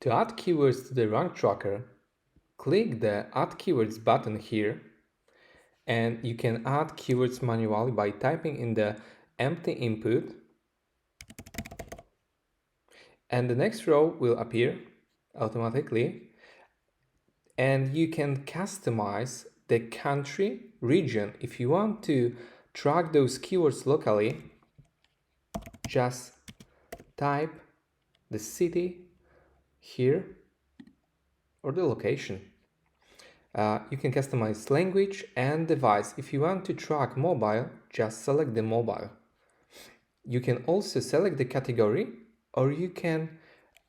To add keywords to the rank tracker, click the Add Keywords button here, and you can add keywords manually by typing in the empty input, and the next row will appear automatically, and you can customize the country region. If you want to track those keywords locally, just type the city here or the location. You can customize language and device. If you want to track mobile, just select the mobile. You can also select the category, or you can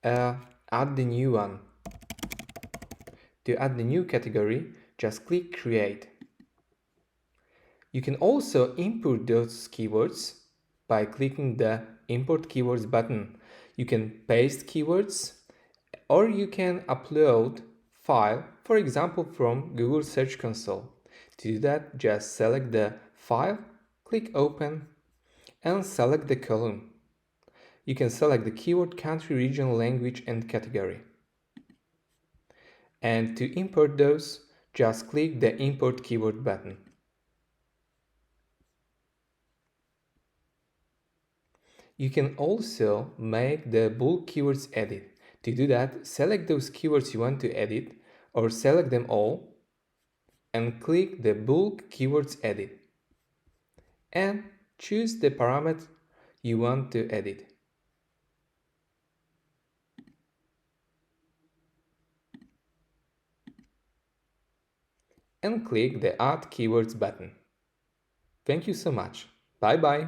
add the new one. To add the new category, just click Create. You can also import those keywords by clicking the Import Keywords button. You can paste keywords, or you can upload file, for example from Google Search Console. To do that, just select the file, click Open, and select the column. You can select the keyword, country, region, language, and category. And to import those, just click the Import Keyword button. You can also make the bulk keywords edit. To do that, select those keywords you want to edit, or select them all, and click the bulk keywords edit. And choose the parameter you want to edit. And click the Add Keywords button. Thank you so much. Bye bye.